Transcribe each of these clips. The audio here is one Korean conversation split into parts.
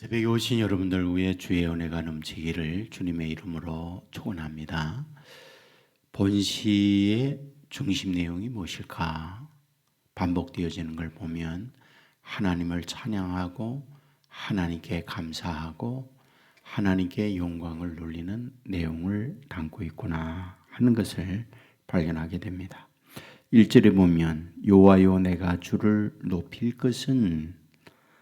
새벽에 오신 여러분들 위해 주의 은혜가 넘치기를 주님의 이름으로 축원합니다. 본시의 중심 내용이 무엇일까? 반복되어지는 걸 보면 하나님을 찬양하고 하나님께 감사하고 하나님께 영광을 돌리는 내용을 담고 있구나 하는 것을 발견하게 됩니다. 1절에 보면 여호와여 내가 주를 높일 것은,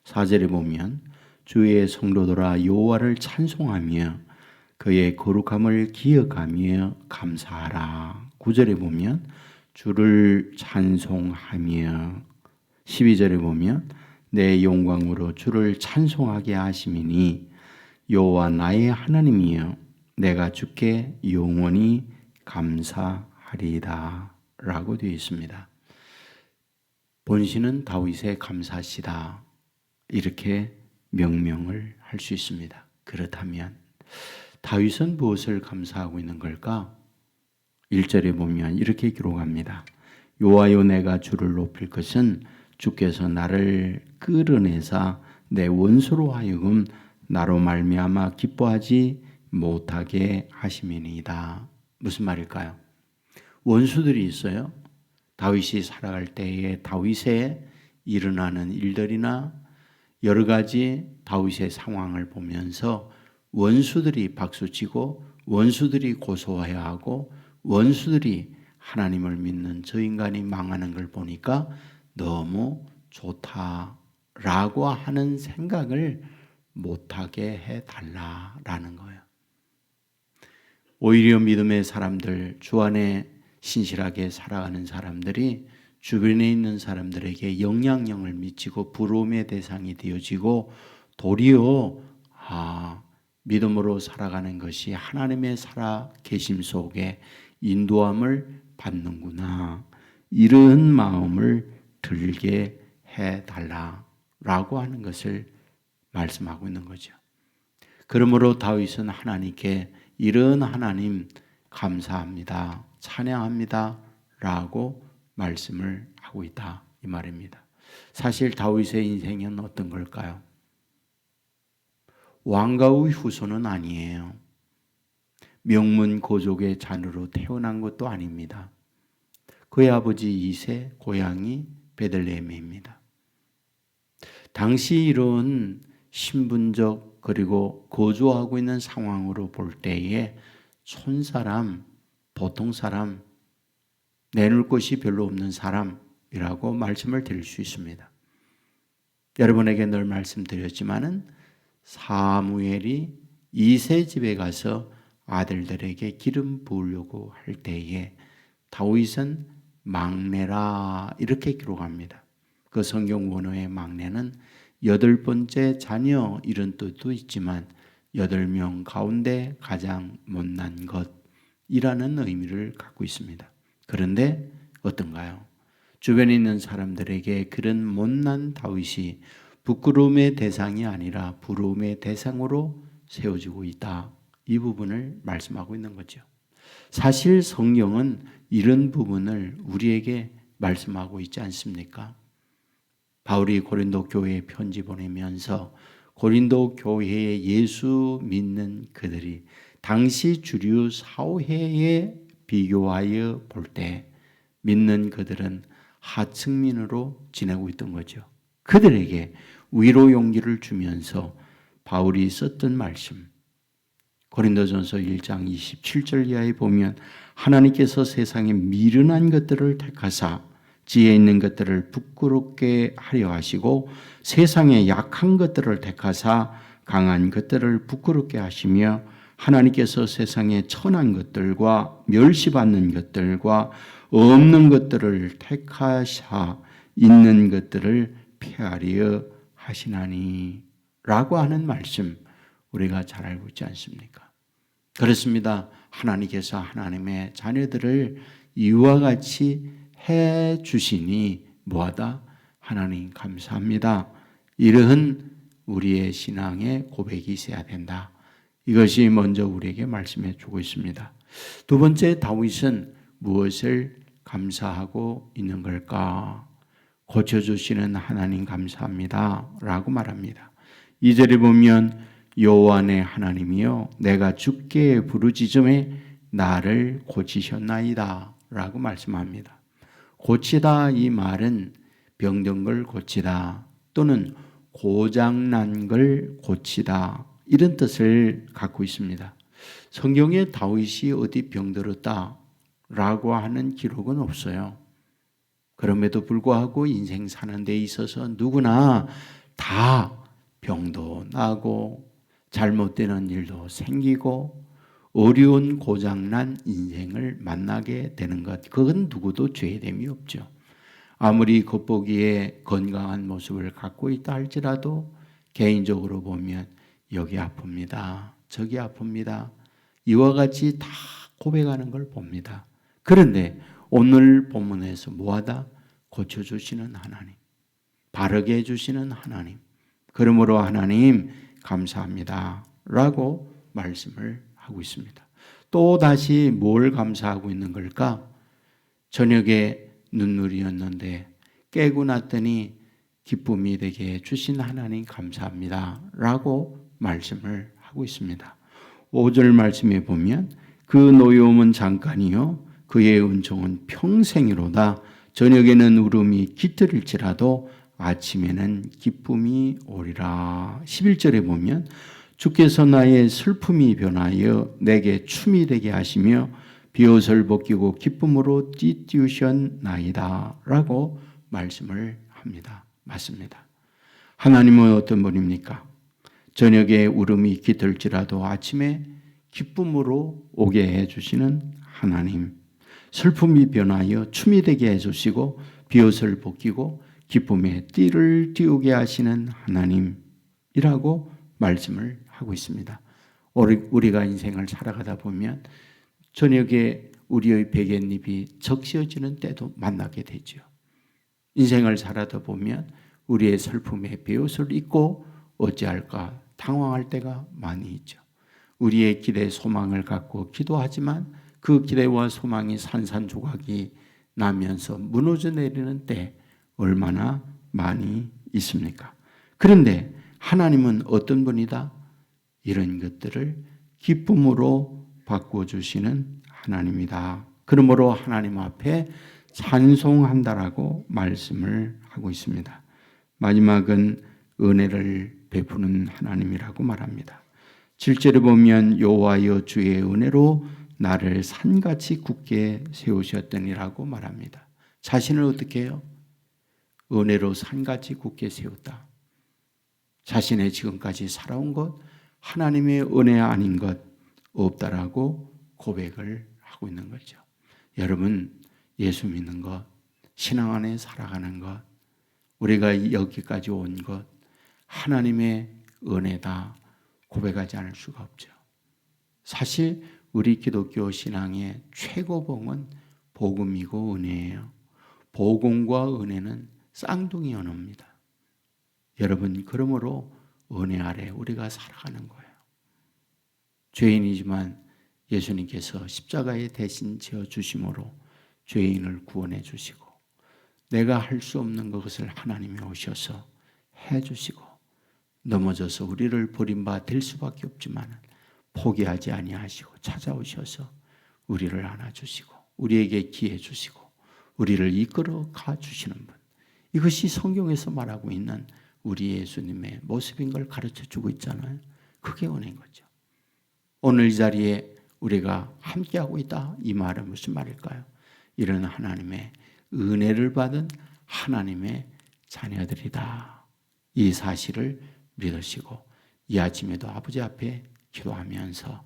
4절에 보면 주의 성도들아 여호와를 찬송하며 그의 거룩함을 기억하며 감사하라. 9절에 보면 주를 찬송하며, 12절에 보면 내 영광으로 주를 찬송하게 하심이니 여호와 나의 하나님이여 내가 주께 영원히 감사하리이다 라고 되어 있습니다. 본시는 다윗의 감사시다 이렇게 명명을 할 수 있습니다. 그렇다면 다윗은 무엇을 감사하고 있는 걸까? 1절에 보면 이렇게 기록합니다. 여호와여 내가 주를 높일 것은 주께서 나를 끌어내사 내 원수로 하여금 나로 말미암아 기뻐하지 못하게 하심이니이다. 무슨 말일까요? 원수들이 있어요. 다윗이 살아갈 때에 다윗에 일어나는 일들이나 여러 가지 다윗의 상황을 보면서 원수들이 박수치고 원수들이 고소해야 하고 원수들이 하나님을 믿는 저 인간이 망하는 걸 보니까 너무 좋다라고 하는 생각을 못하게 해달라라는 거예요. 오히려 믿음의 사람들, 주 안에 신실하게 살아가는 사람들이 주변에 있는 사람들에게 영향력을 미치고 부러움의 대상이 되어지고 도리어 믿음으로 살아가는 것이 하나님의 살아 계심 속에 인도함을 받는구나, 이런 마음을 들게 해달라라고 하는 것을 말씀하고 있는 거죠. 그러므로 다윗은 하나님께 이런 하나님 감사합니다, 찬양합니다 라고 말씀을 하고 있다 이 말입니다. 사실 다윗의 인생은 어떤 걸까요? 왕가의 후손은 아니에요. 명문 고족의 자녀로 태어난 것도 아닙니다. 그의 아버지 이세, 고향이 베들레헴입니다. 당시 이런 신분적 그리고 거주하고 있는 상황으로 볼 때에 촌사람, 보통 사람, 내놓을 것이 별로 없는 사람이라고 말씀을 드릴 수 있습니다. 여러분에게 늘 말씀드렸지만은 사무엘이 이세 집에 가서 아들들에게 기름 부으려고 할 때에 다윗은 막내라 이렇게 기록합니다. 그 성경 원어의 막내는 8번째 자녀 이런 뜻도 있지만 8명 가운데 가장 못난 것이라는 의미를 갖고 있습니다. 그런데 어떤가요? 주변에 있는 사람들에게 그런 못난 다윗이 부끄러움의 대상이 아니라 부러움의 대상으로 세워지고 있다. 이 부분을 말씀하고 있는 거죠. 사실 성경은 이런 부분을 우리에게 말씀하고 있지 않습니까? 바울이 고린도 교회에 편지 보내면서 고린도 교회에 예수 믿는 그들이 당시 주류 사회에 비교하여 볼 때 믿는 그들은 하층민으로 지내고 있던 거죠. 그들에게 위로 용기를 주면서 바울이 썼던 말씀, 고린도전서 1장 27절 이하에 보면 하나님께서 세상에 미련한 것들을 택하사 지혜 있는 것들을 부끄럽게 하려 하시고 세상에 약한 것들을 택하사 강한 것들을 부끄럽게 하시며 하나님께서 세상에 천한 것들과 멸시받는 것들과 없는 것들을 택하사 있는 것들을 폐하려 하시나니 라고 하는 말씀 우리가 잘 알고 있지 않습니까? 그렇습니다. 하나님께서 하나님의 자녀들을 이와 같이 해 주시니 뭐하다? 하나님 감사합니다. 이러한 우리의 신앙의 고백이 있어야 된다. 이것이 먼저 우리에게 말씀해 주고 있습니다. 두 번째, 다윗은 무엇을 감사하고 있는 걸까? 고쳐주시는 하나님 감사합니다 라고 말합니다. 2절에 보면 여호와 내 하나님이여 내가 주께 부르짖음에 나를 고치셨나이다 라고 말씀합니다. 고치다 이 말은 병든 걸 고치다 또는 고장난 걸 고치다 이런 뜻을 갖고 있습니다. 성경에 다윗이 어디 병들었다 라고 하는 기록은 없어요. 그럼에도 불구하고 인생 사는 데 있어서 누구나 다 병도 나고 잘못되는 일도 생기고 어려운 고장난 인생을 만나게 되는 것, 그건 누구도 죄됨이 없죠. 아무리 겉보기에 건강한 모습을 갖고 있다 할지라도 개인적으로 보면 여기 아픕니다. 저기 아픕니다. 이와 같이 다 고백하는 걸 봅니다. 그런데 오늘 본문에서 뭐하다? 고쳐주시는 하나님, 바르게 해주시는 하나님, 그러므로 하나님 감사합니다 라고 말씀을 하고 있습니다. 또 다시 뭘 감사하고 있는 걸까? 저녁에 눈물이었는데 깨고 났더니 기쁨이 되게 해주신 하나님 감사합니다 라고 말씀을 하고 있습니다. 5절 말씀에 보면 그 노여움은 잠깐이요 그의 은총은 평생이로다. 저녁에는 울음이 깃들일지라도 아침에는 기쁨이 오리라. 11절에 보면 주께서 나의 슬픔이 변하여 내게 춤이 되게 하시며 비옷을 벗기고 기쁨으로 띠띠우셨나이다 라고 말씀을 합니다. 맞습니다. 하나님은 어떤 분입니까? 저녁에 울음이 깃들지라도 아침에 기쁨으로 오게 해주시는 하나님, 슬픔이 변하여 춤이 되게 해주시고 비옷을 벗기고 기쁨의 띠를 띄우게 하시는 하나님이라고 말씀을 하고 있습니다. 우리가 인생을 살아가다 보면 저녁에 우리의 베갯잎이 적셔지는 때도 만나게 되죠. 인생을 살아다 보면 우리의 슬픔의 베옷을 입고 어찌할까 당황할 때가 많이 있죠. 우리의 기대 소망을 갖고 기도하지만 그 기대와 소망이 산산조각이 나면서 무너져 내리는 때 얼마나 많이 있습니까? 그런데 하나님은 어떤 분이다? 이런 것들을 기쁨으로 바꿔주시는 하나님이다. 그러므로 하나님 앞에 찬송한다라고 말씀을 하고 있습니다. 마지막은 은혜를 베푸는 하나님이라고 말합니다. 7절에 보면 여호와여 주의 은혜로 나를 산같이 굳게 세우셨더니라고 말합니다. 자신을 어떻게 해요? 은혜로 산같이 굳게 세웠다. 자신의 지금까지 살아온 것, 하나님의 은혜 아닌 것 없다라고 고백을 하고 있는 거죠. 여러분, 예수 믿는 것, 신앙 안에 살아가는 것, 우리가 여기까지 온 것, 하나님의 은혜다 고백하지 않을 수가 없죠. 사실 우리 기독교 신앙의 최고봉은 복음이고 은혜예요. 복음과 은혜는 쌍둥이 언어입니다. 여러분, 그러므로 은혜 아래 우리가 살아가는 거예요. 죄인이지만 예수님께서 십자가에 대신 지어주심으로 죄인을 구원해 주시고 내가 할 수 없는 것을 하나님이 오셔서 해주시고 넘어져서 우리를 버림받아 될 수밖에 없지만 포기하지 아니하시고 찾아오셔서 우리를 안아주시고 우리에게 기회 주시고 우리를 이끌어 가주시는 분, 이것이 성경에서 말하고 있는 우리 예수님의 모습인 걸 가르쳐주고 있잖아요. 그게 은혜인 거죠. 오늘 이 자리에 우리가 함께하고 있다, 이 말은 무슨 말일까요? 이런 하나님의 은혜를 받은 하나님의 자녀들이다, 이 사실을 믿으시고 이 아침에도 아버지 앞에 기도하면서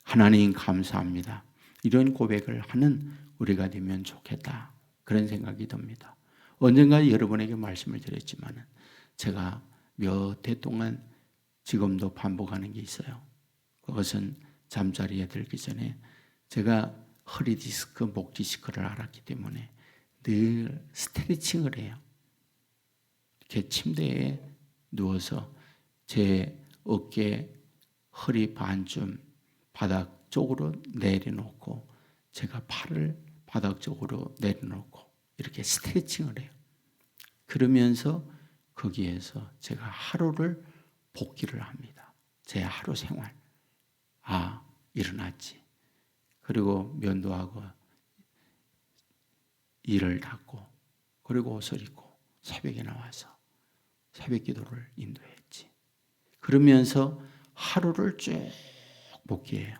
하나님 감사합니다, 이런 고백을 하는 우리가 되면 좋겠다, 그런 생각이 듭니다. 언젠가 여러분에게 말씀을 드렸지만 제가 몇 해 동안 지금도 반복하는 게 있어요. 그것은 잠자리에 들기 전에 제가 허리 디스크, 목 디스크를 알았기 때문에 늘 스트레칭을 해요. 이렇게 침대에 누워서 제 어깨, 허리 반쯤 바닥 쪽으로 내려놓고 제가 팔을 바닥 쪽으로 내려놓고 이렇게 스트레칭을 해요. 그러면서 거기에서 제가 하루를 복기를 합니다. 제 하루 생활. 일어났지. 그리고 면도하고 일을 닦고 그리고 옷을 입고 새벽에 나와서 새벽 기도를 인도했지. 그러면서 하루를 쭉 복기해요.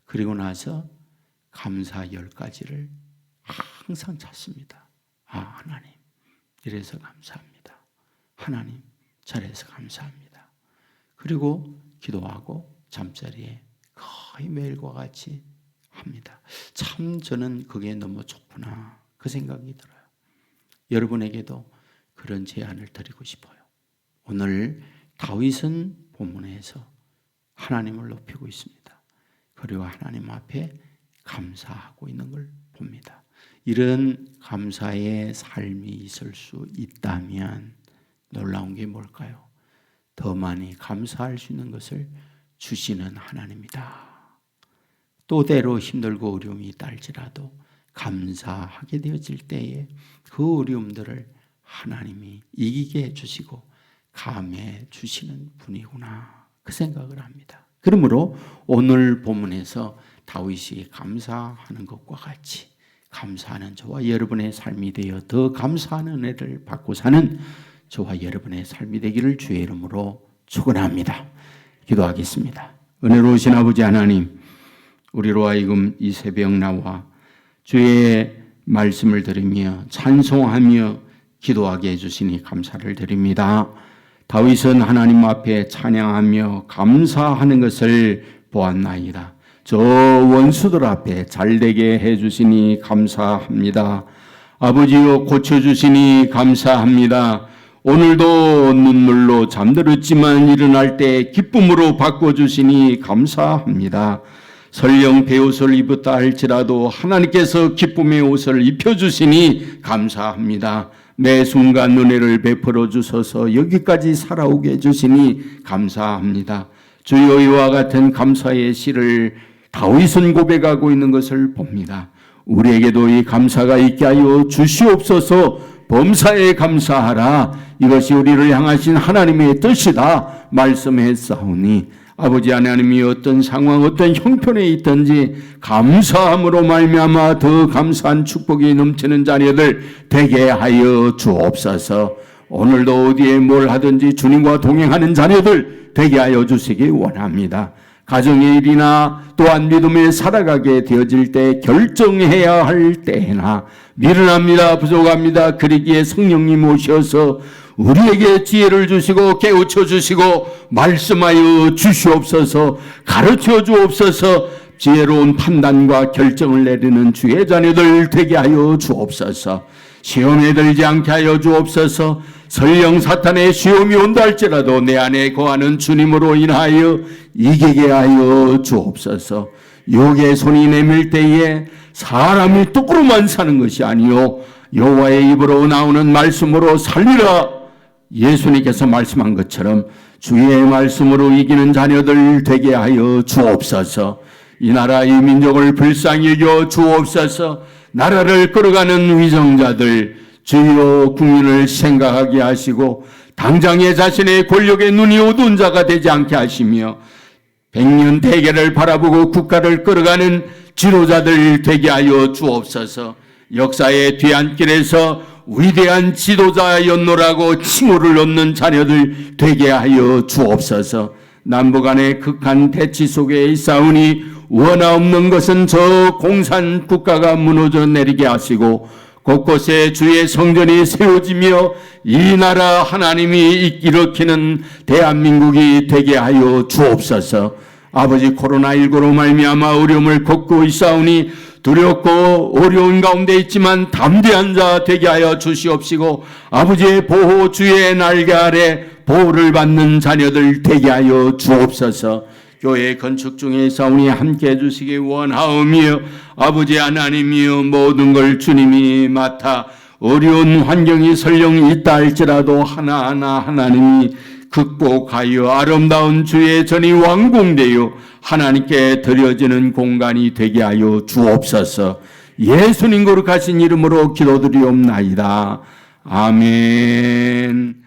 그리고 나서 감사 10가지를 항상 찾습니다. 하나님 이래서 감사합니다. 하나님 잘해서 감사합니다. 그리고 기도하고 잠자리에 거의 매일과 같이 합니다. 참 저는 그게 너무 좋구나 그 생각이 들어요. 여러분에게도 그런 제안을 드리고 싶어요. 오늘 다윗은 본문에서 하나님을 높이고 있습니다. 그리고 하나님 앞에 감사하고 있는 걸 봅니다. 이런 감사의 삶이 있을 수 있다면 놀라운 게 뭘까요? 더 많이 감사할 수 있는 것을 주시는 하나님이다. 또대로 힘들고 어려움이 있다 할지라도 감사하게 되어질 때에 그 어려움들을 하나님이 이기게 해주시고 감해 주시는 분이구나 그 생각을 합니다. 그러므로 오늘 본문에서 다윗이 감사하는 것과 같이 감사하는 저와 여러분의 삶이 되어 더 감사하는 은혜를 받고 사는 저와 여러분의 삶이 되기를 주의 이름으로 축원합니다. 기도하겠습니다. 은혜로우신 아버지 하나님, 우리로 하여금 이 새벽 나와 주의 말씀을 들으며 찬송하며 기도하게 해주시니 감사를 드립니다. 다윗은 하나님 앞에 찬양하며 감사하는 것을 보았나이다. 저 원수들 앞에 잘되게 해주시니 감사합니다. 아버지여 고쳐주시니 감사합니다. 오늘도 눈물로 잠들었지만 일어날 때 기쁨으로 바꿔주시니 감사합니다. 설령 베옷을 입었다 할지라도 하나님께서 기쁨의 옷을 입혀주시니 감사합니다. 매 순간 은혜를 베풀어 주셔서 여기까지 살아오게 해주시니 감사합니다. 주여 이와 같은 감사의 시를 다윗은 고백하고 있는 것을 봅니다. 우리에게도 이 감사가 있게 하여 주시옵소서. 범사에 감사하라. 이것이 우리를 향하신 하나님의 뜻이다 말씀했사오니 아버지 하나님이 어떤 상황 어떤 형편에 있든지 감사함으로 말미암아 더 감사한 축복이 넘치는 자녀들 되게 하여 주옵소서. 오늘도 어디에 뭘 하든지 주님과 동행하는 자녀들 되게 하여 주시기 원합니다. 가정의 일이나 또한 믿음에 살아가게 되어질 때 결정해야 할 때나 미련합니다. 부족합니다. 그러기에 성령님 오셔서 우리에게 지혜를 주시고 깨우쳐 주시고 말씀하여 주시옵소서. 가르쳐 주옵소서. 지혜로운 판단과 결정을 내리는 주의 자녀들 되게 하여 주옵소서. 시험에 들지 않게 하여 주옵소서. 설령 사탄의 시험이 온다 할지라도 내 안에 거하는 주님으로 인하여 이기게 하여 주옵소서. 욕의 손이 내밀 때에 사람이 떡으로만 사는 것이 아니요 여호와의 입으로 나오는 말씀으로 살리라. 예수님께서 말씀한 것처럼 주의 말씀으로 이기는 자녀들 되게 하여 주옵소서. 이 나라 이 민족을 불쌍히 여겨 주옵소서. 나라를 끌어가는 위정자들 주여 국민을 생각하게 하시고 당장에 자신의 권력의 눈이 어두운 자가 되지 않게 하시며 백년 대계를 바라보고 국가를 끌어가는 지도자들 되게 하여 주옵소서. 역사의 뒤안길에서 위대한 지도자였노라고 칭호를 얻는 자녀들 되게 하여 주옵소서. 남북간의 극한 대치 속에 있사오니 원하 없는 것은 저 공산 국가가 무너져 내리게 하시고 곳곳에 주의 성전이 세워지며 이 나라 하나님이 일으키는 대한민국이 되게 하여 주옵소서. 아버지 코로나19로 말미암아 어려움을 겪고 있사오니 두렵고 어려운 가운데 있지만 담대한 자 되게 하여 주시옵시고 아버지의 보호 주의 날개 아래 보호를 받는 자녀들 되게 하여 주옵소서. 교회 건축 중에 사오니 함께 해주시기 원하오며 아버지 하나님이여 모든 걸 주님이 맡아 어려운 환경이 설령 있다 할지라도 하나하나 하나님이 극복하여 아름다운 주의 전이 완공되어 하나님께 드려지는 공간이 되게 하여 주옵소서. 예수님 거룩하신 이름으로 기도드리옵나이다. 아멘.